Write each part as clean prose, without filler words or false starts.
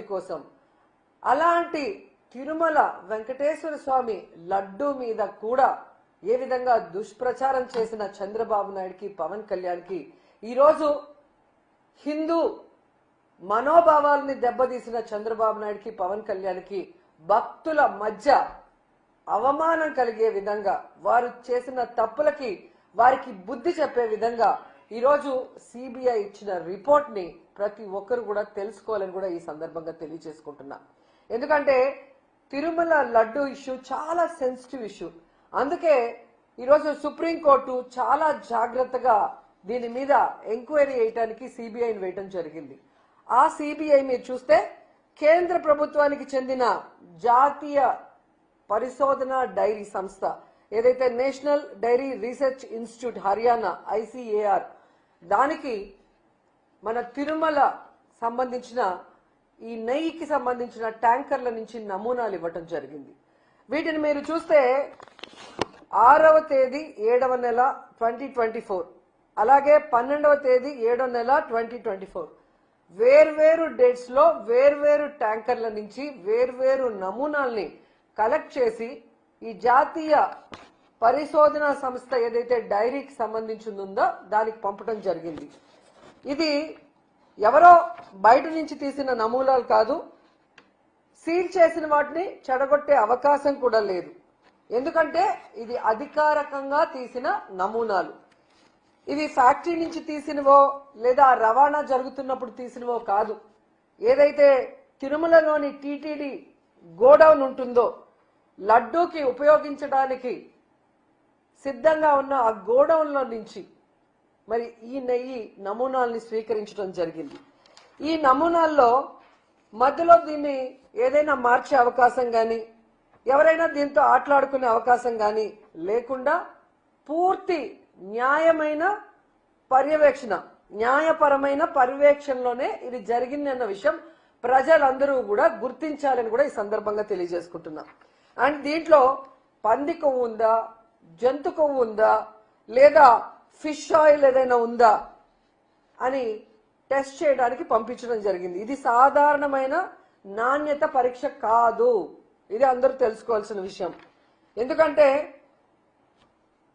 కోసం అలాంటి తిరుమల వెంకటేశ్వర స్వామి లడ్డు మీద కూడా ఏ విధంగా దుష్ప్రచారం చేసిన చంద్రబాబు నాయుడుకి పవన్ కళ్యాణ్కి ఈరోజు హిందూ మనోభావాలని దెబ్బతీసిన చంద్రబాబు నాయుడుకి పవన్ కళ్యాణ్కి భక్తుల మధ్య అవమానం కలిగే విధంగా వారు చేసిన తప్పులకి వారికి బుద్ధి చెప్పే విధంగా ఈరోజు సిబిఐ ఇచ్చిన రిపోర్ట్ ని ప్రతి ఒక్కరు కూడా తెలుసుకోవాలని కూడా ఈ సందర్భంగా తెలియజేసుకుంటున్నా. ఎందుకంటే తిరుమల లడ్డు ఇష్యూ చాలా సెన్సిటివ్ ఇష్యూ. అందుకే ఈరోజు సుప్రీంకోర్టు చాలా జాగ్రత్తగా దీని మీద ఎంక్వైరీ చేయడానికి సిబిఐని వేయటం జరిగింది. ఆ సిబిఐ మీరు చూస్తే కేంద్ర ప్రభుత్వానికి చెందిన జాతీయ పరిశోధన డైరీ సంస్థ ఏదైతే national dairy research institute Haryana ICAR దానికి మన తిరుమల సంబంధించిన ఈ నెయ్యికి సంబంధించిన ట్యాంకర్ల నుంచి నమూనాలు ఇవ్వటం జరిగింది. వీటిని మీరు చూస్తే 6వ తేదీ 7వ నెల 2024 అలాగే 12వ తేదీ 7వ నెల 2024 వేర్వేరు డేట్స్ లో వేర్వేరు ట్యాంకర్ల నుంచి వేర్వేరు నమూనాల్ని కలెక్ట్ చేసి ఈ జాతీయ పరిశోధన సంస్థ ఏదైతే డైరీకి సంబంధించిందో దానికి పంపడం జరిగింది. ఇది ఎవరో బయట నుంచి తీసిన నమూనాలు కాదు. సీల్ చేసిన వాటిని చెడగొట్టే అవకాశం కూడా లేదు. ఎందుకంటే ఇది అధికారికంగా తీసిన నమూనాలు. ఇవి ఫ్యాక్టరీ నుంచి తీసినవో లేదా రవాణా జరుగుతున్నప్పుడు తీసినవో కాదు. ఏదైతే తిరుమలలోని టీటీడీ గోడౌన్ ఉంటుందో లడ్డూకి ఉపయోగించడానికి సిద్ధంగా ఉన్న ఆ గోడౌన్లో నుంచి మరి ఈ నెయ్యి నమూనాల్ని స్వీకరించడం జరిగింది. ఈ నమూనాల్లో మధ్యలో దీన్ని ఏదైనా మార్చే అవకాశం కానీ ఎవరైనా దీంతో ఆటలాడుకునే అవకాశం కానీ లేకుండా పూర్తి న్యాయమైన పర్యవేక్షణ న్యాయపరమైన పర్యవేక్షణలోనే ఇది జరిగింది అన్న విషయం ప్రజలందరూ కూడా గుర్తించాలని కూడా ఈ సందర్భంగా తెలియజేసుకుంటున్నాం. అండ్ దీంట్లో పంది కొవ్వు ఉందా, జంతు కొవ్వు ఉందా, లేదా ఫిష్ ఆయిల్ ఏదైనా ఉందా అని టెస్ట్ చేయడానికి పంపించడం జరిగింది. ఇది సాధారణమైన నాణ్యత పరీక్ష కాదు. ఇది అందరూ తెలుసుకోవాల్సిన విషయం. ఎందుకంటే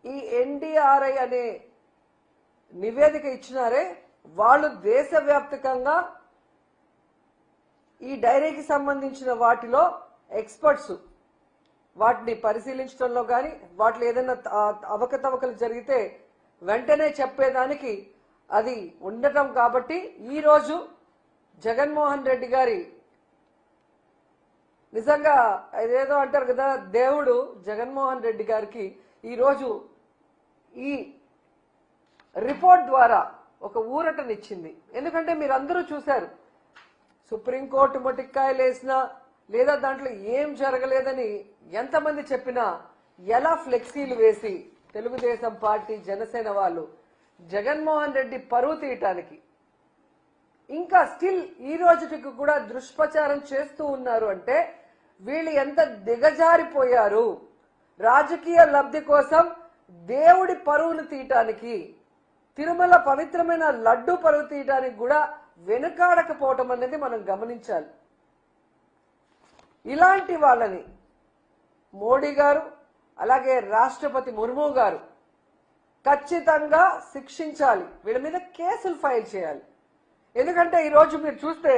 ఈ ఎన్డీఆర్ఐ అనే నివేదిక ఇచ్చినారే వాళ్ళు దేశవ్యాప్తంగా ఈ డైరీకి సంబంధించిన వాటిలో ఎక్స్పర్ట్స్ వాటిని పరిశీలించడంలో కానీ వాటిలో ఏదైనా అవకతవకలు జరిగితే వెంటనే చెప్పేదానికి అది ఉండటం కాబట్టి ఈరోజు జగన్మోహన్ రెడ్డి గారి నిజంగా అదేదో అంటారు కదా, దేవుడు జగన్మోహన్ రెడ్డి గారికి ఈరోజు ఈ రిపోర్ట్ ద్వారా ఒక ఊరటనిచ్చింది. ఎందుకంటే మీరందరూ చూశారు, సుప్రీంకోర్టు మొటిక్కాయలు వేసినా లేదా దాంట్లో ఏం జరగలేదని ఎంతమంది చెప్పినా ఎలా ఫ్లెక్సీలు వేసి తెలుగుదేశం పార్టీ జనసేన వాళ్ళు జగన్మోహన్ రెడ్డి పరువు తీయటానికి ఇంకా స్టిల్ ఈ రోజుకి కూడా దుష్ప్రచారం చేస్తూ ఉన్నారు అంటే వీళ్ళు ఎంత దిగజారిపోయారు. రాజకీయ లబ్ధి కోసం దేవుడి పరువును తీయటానికి తిరుమల పవిత్రమైన లడ్డు పరువు తీయటానికి కూడా వెనుకాడకపోవటం అనేది మనం గమనించాలి. ఇలాంటి వాళ్ళని మోడీ గారు అలాగే రాష్ట్రపతి ముర్ము గారు ఖచ్చితంగా శిక్షించాలి. వీళ్ళ మీద కేసులు ఫైల్ చేయాలి. ఎందుకంటే ఈరోజు మీరు చూస్తే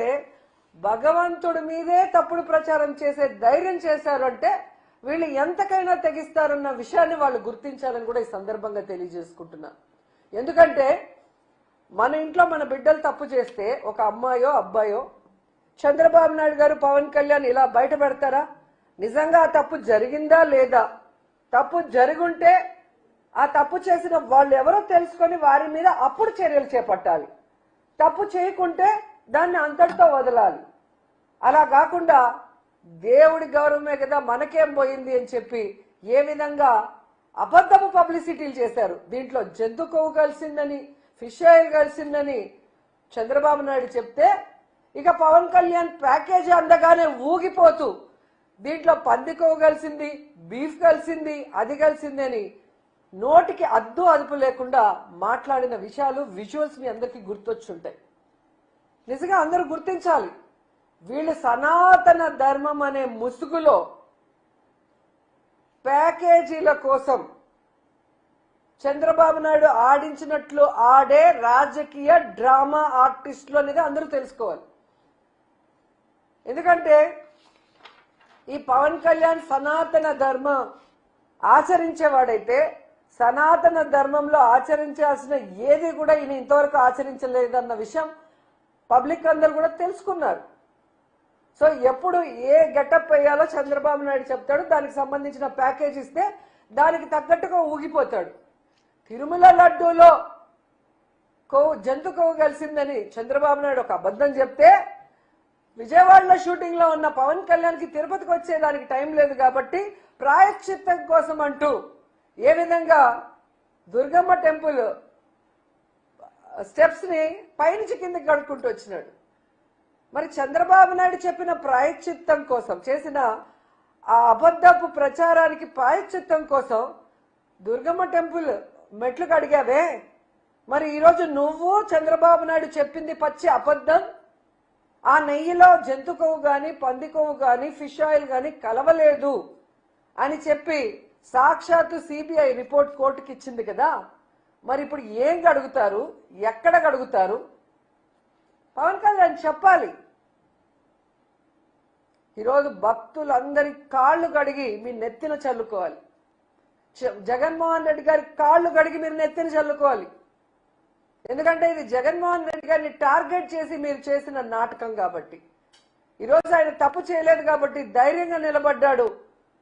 భగవంతుడి మీదే తప్పుడు ప్రచారం చేసే ధైర్యం చేశారు అంటే వీళ్ళు ఎంతకైనా తెగిస్తారన్న విషయాన్ని వాళ్ళు గుర్తించాలని కూడా ఈ సందర్భంగా తెలియజేసుకుంటున్నా. ఎందుకంటే మన ఇంట్లో మన బిడ్డలు తప్పు చేస్తే ఒక అమ్మాయో అబ్బాయో చంద్రబాబు నాయుడు గారు పవన్ కళ్యాణ్ ఇలా బయట పెడతారా? నిజంగా ఆ తప్పు జరిగిందా లేదా? తప్పు జరుగుంటే ఆ తప్పు చేసిన వాళ్ళు ఎవరో తెలుసుకొని వారి మీద అప్పుడు చర్యలు చేపట్టాలి. తప్పు చేయకుంటే దాన్ని అంతటితో వదలాలి. అలా కాకుండా దేవుడి గౌరవమే కదా మనకేం పోయింది అని చెప్పి ఏ విధంగా అబద్ధపు పబ్లిసిటీలు చేశారు. దీంట్లో జంతు కొవ్వు కలిసిందని ఫిష్ ఆయిల్ కలిసిందని చంద్రబాబు నాయుడు చెప్తే ఇక పవన్ కళ్యాణ్ ప్యాకేజీ అందగానే ఊగిపోతూ దీంట్లో పంది కొవ్వు కలిసింది, బీఫ్ కలిసింది, అది కలిసింది అని నోటికి అద్దు అదుపు లేకుండా మాట్లాడిన విషయాలు విజువల్స్ మీ అందరికీ గుర్తొచ్చుంటాయి. నిజంగా అందరూ గుర్తించాలి. వీళ్ళు సనాతన ధర్మం అనే ముసుగులో ప్యాకేజీల కోసం చంద్రబాబు నాయుడు ఆడించినట్లు ఆడే రాజకీయ డ్రామా ఆర్టిస్టులు అనేది అందరూ తెలుసుకోవాలి. ఎందుకంటే ఈ పవన్ కళ్యాణ్ సనాతన ధర్మం ఆచరించేవాడైతే సనాతన ధర్మంలో ఆచరించాల్సిన ఏది కూడా ఈయన ఇంతవరకు ఆచరించలేదన్న విషయం పబ్లిక్ అందరూ కూడా తెలుసుకున్నారు. సో ఎప్పుడు ఏ గెటప్ వేయాలో చంద్రబాబు నాయుడు చెప్తాడు, దానికి సంబంధించిన ప్యాకేజ్ ఇస్తే దానికి తగ్గట్టుగా ఊగిపోతాడు. తిరుమల లడ్డూలో జంతు కొవ్వు కలిసిందని చంద్రబాబు నాయుడు ఒక అబద్ధం చెప్తే విజయవాడలో షూటింగ్ లో ఉన్న పవన్ కళ్యాణ్కి తిరుపతికి వచ్చేదానికి టైం లేదు కాబట్టి ప్రాయశ్చిత్తం కోసం అంటూ ఏ విధంగా దుర్గమ్మ టెంపుల్ స్టెప్స్ ని పైనుంచి కిందకి కడుక్కుంటూ వచ్చినాడు. మరి చంద్రబాబు నాయుడు చెప్పిన ప్రాయశ్చిత్తం కోసం చేసిన ఆ అబద్ధపు ప్రచారానికి ప్రాయశ్చిత్తం కోసం దుర్గమ్మ టెంపుల్ మెట్లు కడిగావే, మరి ఈరోజు నువ్వు చంద్రబాబు నాయుడు చెప్పింది పచ్చి అబద్ధం. ఆ నెయ్యిలో జంతు కొవ్వు గాని పంది కొవ్వు గాని ఫిష్ ఆయిల్ గాని కలవలేదు అని చెప్పి సాక్షాత్తు సిబిఐ రిపోర్ట్ కోర్టుకి ఇచ్చింది కదా. మరి ఇప్పుడు ఏం కడుగుతారు, ఎక్కడ కడుగుతారు? పవన్ కళ్యాణ్ చెప్పాలి. ఈరోజు భక్తులందరి కాళ్ళు కడిగి మీ నెత్తిన చల్లుకోవాలి. జగన్మోహన్ రెడ్డి గారి కాళ్ళు కడిగి మీరు నెత్తిన చల్లుకోవాలి. ఎందుకంటే ఇది జగన్మోహన్ రెడ్డి గారిని టార్గెట్ చేసి మీరు చేసిన నాటకం కాబట్టి. ఈరోజు ఆయన తప్పు చేయలేదు కాబట్టి ధైర్యంగా నిలబడ్డాడు.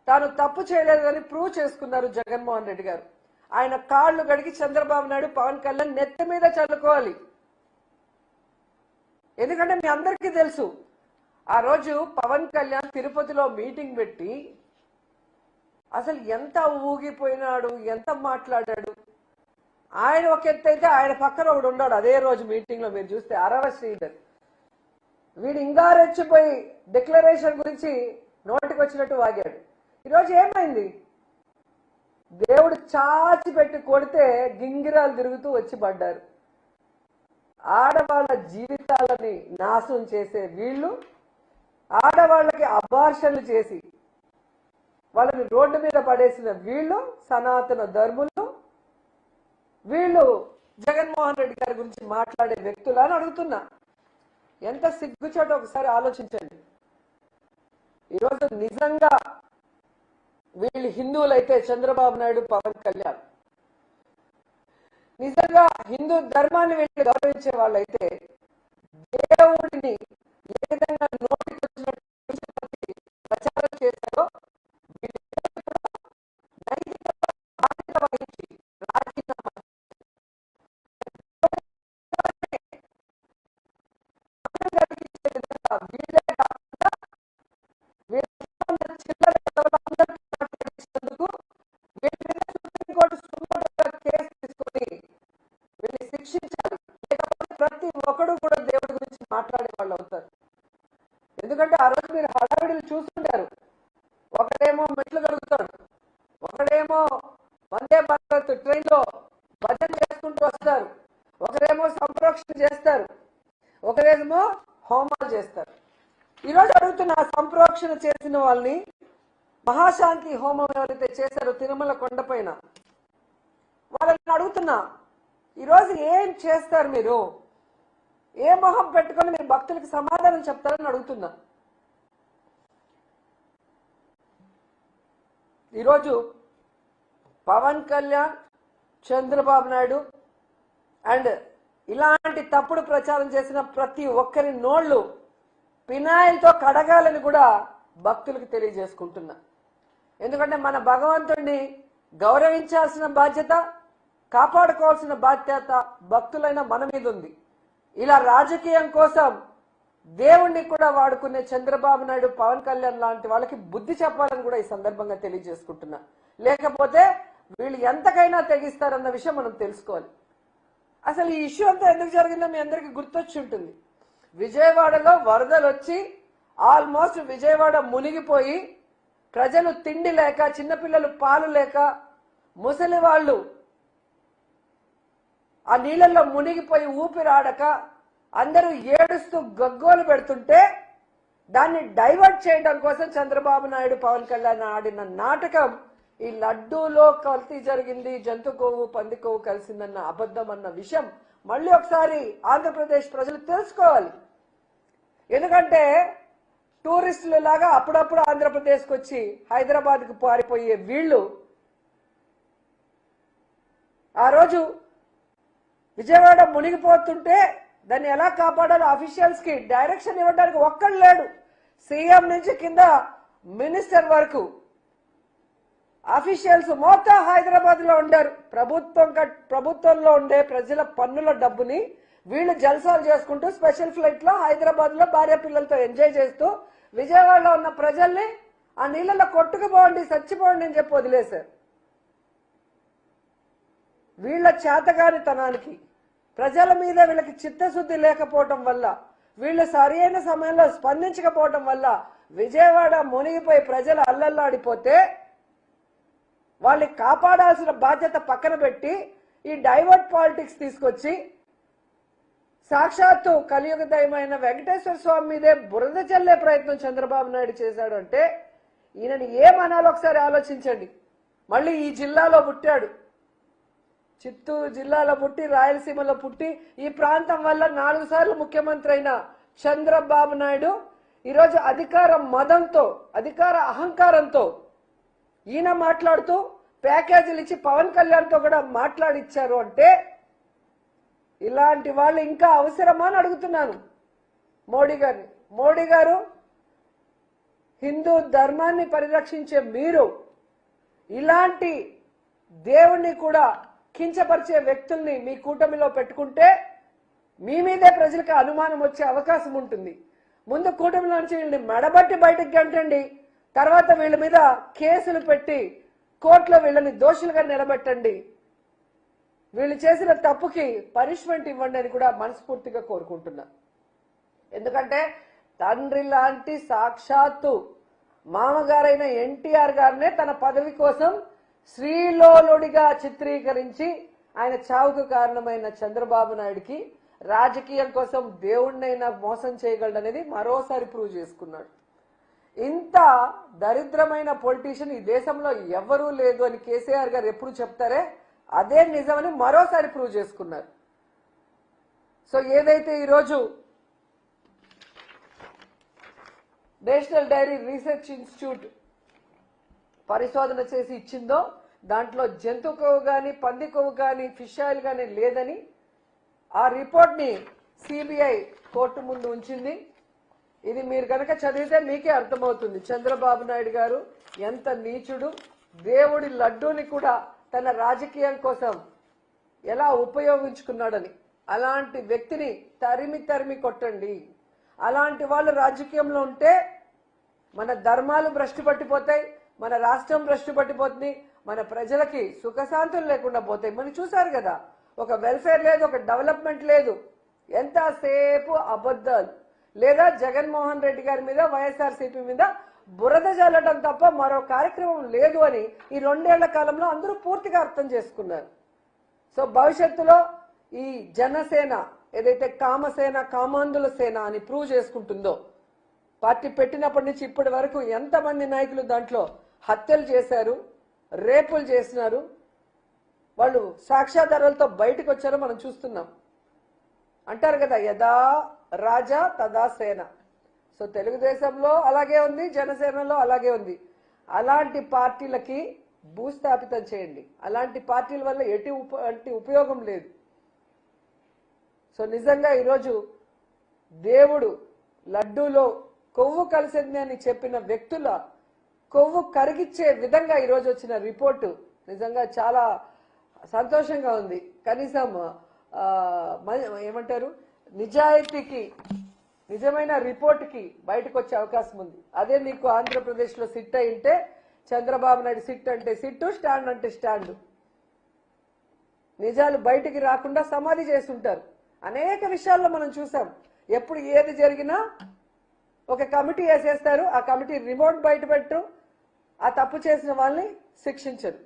తాను తప్పు చేయలేదని ప్రూవ్ చేసుకున్నారు జగన్మోహన్ రెడ్డి గారు. ఆయన కాళ్ళు కడిగి చంద్రబాబు నాయుడు పవన్ కళ్యాణ్ నెత్తి మీద చల్లుకోవాలి. ఎందుకంటే మీ అందరికీ తెలుసు ఆ రోజు పవన్ కళ్యాణ్ తిరుపతిలో మీటింగ్ పెట్టి అసలు ఎంత ఊగిపోయినాడు, ఎంత మాట్లాడాడు. ఆయన ఒక ఎత్తు అయితే ఆయన పక్కన ఒకడు ఉన్నాడు అదే రోజు మీటింగ్ లో. మీరు చూస్తే అరవ శ్రీధర్ వీడు ఇంకా రెచ్చిపోయి డిక్లరేషన్ గురించి నోటికి వచ్చినట్టు వాగాడు. ఈరోజు ఏమైంది? దేవుడు చాచి పెట్టి కొడితే గింగిరాలు తిరుగుతూ వచ్చి పడ్డారు. ఆడవాళ్ళ జీవితాలని నాశనం చేసే వీళ్ళు, ఆడవాళ్ళకి అబార్షన్లు చేసి వాళ్ళని రోడ్డు మీద పడేసిన వీళ్ళు సనాతన ధర్ములు. వీళ్ళు జగన్మోహన్ రెడ్డి గారి గురించి మాట్లాడే వ్యక్తులు అని అడుగుతున్నా. ఎంత సిగ్గుచేటో ఒకసారి ఆలోచించండి. ఈరోజు నిజంగా వీళ్ళు హిందువులైతే చంద్రబాబు నాయుడు పవన్ కళ్యాణ్ నిజంగా హిందూ ధర్మాన్ని వీళ్ళు గౌరవించే వాళ్ళైతే దేవుడిని ఏ విధంగా నోటికి వచ్చినట్టు ప్రచారం చేశారో బాధ్యత వహించి రాజీనామా వీళ్ళే కాకుండా మాట్లాడించినందుకు వీళ్ళ మీద సుప్రీంకోర్టు కేసు తీసుకొని వీళ్ళని శిక్షించాలి. లేకపోతే ప్రతి ఒక్కడు కూడా దేవుడి గురించి మాట్లాడే వాళ్ళు అవుతారు. ఎందుకంటే ఆ రోజు మీరు హడావిడిని చూస్తుంటారు. ఒకడేమో మెట్లు కలుగుతాడు, ఒకడేమో వందే భారత్ ట్రైన్ లో భజన చేసుకుంటూ వస్తారు, ఒకరేమో సంప్రోక్షణ చేస్తారు, ఒకరేమో హోమాలు చేస్తారు. ఈరోజు అడుగుతున్న సంప్రోక్షణ చేసిన వాళ్ళని మహాశాంతి హోమం ఎవరైతే చేశారో తిరుమల కొండపైన వాళ్ళని అడుగుతున్నా, ఈరోజు ఏం చేస్తారు? మీరు ఏ మొహం పెట్టుకొని మీరు భక్తులకి సమాధానం చెప్తారని అడుగుతున్నా. ఈరోజు పవన్ కళ్యాణ్, చంద్రబాబు నాయుడు అండ్ ఇలాంటి తప్పుడు ప్రచారం చేసిన ప్రతి ఒక్కరి నోళ్లు పినాయిల్తో కడగాలని కూడా భక్తులకు తెలియజేసుకుంటున్నా. ఎందుకంటే మన భగవంతుడిని గౌరవించాల్సిన బాధ్యత, కాపాడుకోవాల్సిన బాధ్యత భక్తులైన మన మీద ఉంది. ఇలా రాజకీయం కోసం దేవుణ్ణి కూడా వాడుకునే చంద్రబాబు నాయుడు, పవన్ కళ్యాణ్ లాంటి వాళ్ళకి బుద్ధి చెప్పాలని కూడా ఈ సందర్భంగా తెలియజేసుకుంటున్నా. లేకపోతే వీళ్ళు ఎంతకైనా తెగిస్తారన్న విషయం మనం తెలుసుకోవాలి. అసలు ఈ ఇష్యూ అంతా ఎందుకు జరిగిందో మీ అందరికీ గుర్తొచ్చి ఉంటుంది. విజయవాడలో వరదలు వచ్చి ఆల్మోస్ట్ విజయవాడ మునిగిపోయి ప్రజలు తిండి లేక, చిన్నపిల్లలు పాలు లేక, ముసలి వాళ్ళు ఆ నీళ్ళల్లో మునిగిపోయి ఊపిరాడక అందరూ ఏడుస్తూ గగ్గోలు పెడుతుంటే దాన్ని డైవర్ట్ చేయడం కోసం చంద్రబాబు నాయుడు పవన్ కళ్యాణ్ ఆడిన నాటకం ఈ లడ్డూలో కల్తీ జరిగింది, జంతు కొవ్వు పంది కొవ్వు కలిసిందన్న అబద్ధం అన్న విషయం మళ్ళీ ఒకసారి ఆంధ్రప్రదేశ్ ప్రజలు తెలుసుకోవాలి. ఎందుకంటే టూరిస్టుల లాగా అప్పుడప్పుడు ఆంధ్రప్రదేశ్కి వచ్చి హైదరాబాద్కు పారిపోయే వీళ్ళు ఆ రోజు విజయవాడ మునిగిపోతుంటే దాన్ని ఎలా కాపాడాలో అఫీషియల్స్ కి డైరెక్షన్ ఇవ్వడానికి ఒక్కడు లేడు. సీఎం నుంచి కింద మినిస్టర్ వరకు అఫీషియల్స్ మొత్తం హైదరాబాద్ లో ఉండారు. ప్రభుత్వంలో ఉండే ప్రజల పన్నుల డబ్బుని వీళ్ళు జల్సాలు చేసుకుంటూ స్పెషల్ ఫ్లైట్ లో హైదరాబాద్ లో భార్య పిల్లలతో ఎంజాయ్ చేస్తూ విజయవాడలో ఉన్న ప్రజల్ని ఆ నీళ్ళలో కొట్టుకుపోండి చచ్చిపోండి అని చెప్పి వదిలేశారు. వీళ్ళ చేతగానితనానికి ప్రజల మీద వీళ్ళకి చిత్తశుద్ధి లేకపోవటం వల్ల, వీళ్ళు సరైన సమయంలో స్పందించకపోవటం వల్ల విజయవాడ మునిగిపోయి ప్రజలు అల్లల్లాడిపోతే వాళ్ళని కాపాడాల్సిన బాధ్యత పక్కన పెట్టి ఈ డైవర్ట్ పాలిటిక్స్ తీసుకొచ్చి సాక్షాత్తు కలియుగ దైవమైన వెంకటేశ్వర స్వామి మీదే బురద చల్లే ప్రయత్నం చంద్రబాబు నాయుడు చేశాడు అంటే ఈయనని ఏమనాలో ఒకసారి ఆలోచించండి. మళ్ళీ ఈ జిల్లాలో పుట్టాడు, చిత్తూరు జిల్లాలో పుట్టి రాయలసీమలో పుట్టి ఈ ప్రాంతం వల్ల 4 సార్లు ముఖ్యమంత్రి అయిన చంద్రబాబు నాయుడు ఈరోజు అధికార మదంతో అధికార అహంకారంతో ఈయన మాట్లాడుతూ ప్యాకేజీలు ఇచ్చి పవన్ కళ్యాణ్తో కూడా మాట్లాడిచ్చారు అంటే ఇలాంటి వాళ్ళు ఇంకా అవసరమా అని అడుగుతున్నాను మోడీ గారిని. మోడీ గారు హిందూ ధర్మాన్ని పరిరక్షించే మీరు ఇలాంటి దేవుణ్ణి కూడా కించపరిచే వ్యక్తుల్ని మీ కూటమిలో పెట్టుకుంటే మీ మీదే ప్రజలకు అనుమానం వచ్చే అవకాశం ఉంటుంది. ముందు కూటమిలో నుంచి వీళ్ళని మెడబట్టి బయటకు గంటండి, తర్వాత వీళ్ళ మీద కేసులు పెట్టి కోర్టులో వీళ్ళని దోషులుగా నిలబెట్టండి, వీళ్ళు చేసిన తప్పుకి పనిష్మెంట్ ఇవ్వండి అని కూడా మనస్ఫూర్తిగా కోరుకుంటున్నా. ఎందుకంటే తండ్రి లాంటి సాక్షాత్తు మామగారైన ఎన్టీఆర్ గారినే తన పదవి కోసం శ్రీలోలుడిగా చిత్రీకరించి ఆయన చావుకు కారణమైన చంద్రబాబు నాయుడికి రాజకీయం కోసం దేవుణ్ణైనా మోసం చేయగలడనేది మరోసారి ప్రూవ్ చేసుకున్నాడు. ఇంత దరిద్రమైన పొలిటీషియన్ ఈ దేశంలో ఎవరూ లేదు అని కేసీఆర్ గారు ఎప్పుడు చెప్తారే అదే నిజమని మరోసారి ప్రూవ్ చేసుకున్నారు. సో ఏదైతే ఈరోజు నేషనల్ డైరీ రీసెర్చ్ ఇన్స్టిట్యూట్ పరిశోధన చేసి ఇచ్చిందో దాంట్లో జంతు కొవ్వు కానీ పంది కొవ్వు కానీ ఫిష్ ఆయిల్ కానీ లేదని ఆ రిపోర్ట్ని సిబిఐ కోర్టు ముందు ఉంచింది. ఇది మీరు కనుక చదివితే మీకే అర్థమవుతుంది చంద్రబాబు నాయుడు గారు ఎంత నీచుడు, దేవుడి లడ్డూని కూడా తన రాజకీయం కోసం ఎలా ఉపయోగించుకున్నాడని. అలాంటి వ్యక్తిని తరిమి కొట్టండి. అలాంటి వాళ్ళు రాజకీయంలో ఉంటే మన ధర్మాలు భ్రష్టు పట్టిపోతాయి, మన రాష్ట్రం భ్రష్టు పట్టిపోతుంది, మన ప్రజలకి సుఖశాంతులు లేకుండా పోతాయి. మనం చూసారు కదా, ఒక వెల్ఫేర్ లేదు, ఒక డెవలప్మెంట్ లేదు, ఎంతసేపు అబద్ధాలు. లేదా జగన్మోహన్ రెడ్డి గారి మీద వైఎస్ఆర్సీపీ మీద బురద జల్లడం తప్ప మరో కార్యక్రమం లేదు అని ఈ 2 ఏళ్ల కాలంలో అందరూ పూర్తిగా అర్థం చేసుకున్నారు. సో భవిష్యత్తులో ఈ జనసేన ఏదైతే కామసేన కామాంధుల సేన అని ప్రూవ్ చేసుకుంటుందో, పార్టీ పెట్టినప్పటి నుంచి ఇప్పటి వరకు ఎంతమంది నాయకులు దాంట్లో హత్యలు చేశారు, రేపులు చేసినారు, వాళ్ళు సాక్ష్యాధారాలతో బయటకు వచ్చారో మనం చూస్తున్నాం. అంటారు కదా యదా రాజా తదా సేన. సో తెలుగుదేశంలో అలాగే ఉంది, జనసేనలో అలాగే ఉంది. అలాంటి పార్టీలకి భూస్థాపితం చేయండి. అలాంటి పార్టీల వల్ల ఎటువంటి ఉపయోగం లేదు. సో నిజంగా ఈరోజు దేవుడు లడ్డూలో కొవ్వు కలిసింది అని చెప్పిన వ్యక్తుల కొవ్వు కరిగిచ్చే విధంగా ఈరోజు వచ్చిన రిపోర్టు నిజంగా చాలా సంతోషంగా ఉంది. కనీసం ఏమంటారు నిజాయితీకి, నిజమైన రిపోర్ట్కి బయటకు వచ్చే అవకాశం ఉంది. అదే మీకు ఆంధ్రప్రదేశ్లో సిట్ అయింటే చంద్రబాబు నాయుడు సిట్ అంటే సిట్టు, స్టాండ్ అంటే స్టాండ్. నిజాలు బయటికి రాకుండా సమాధి చేస్తుంటారు. అనేక విషయాల్లో మనం చూసాం. ఎప్పుడు ఏది జరిగినా ఒక కమిటీ వేసేస్తారు, ఆ కమిటీ రిమోట్ బయట పెట్టు, ఆ తప్పు చేసిన వాళ్ళని శిక్షించరు.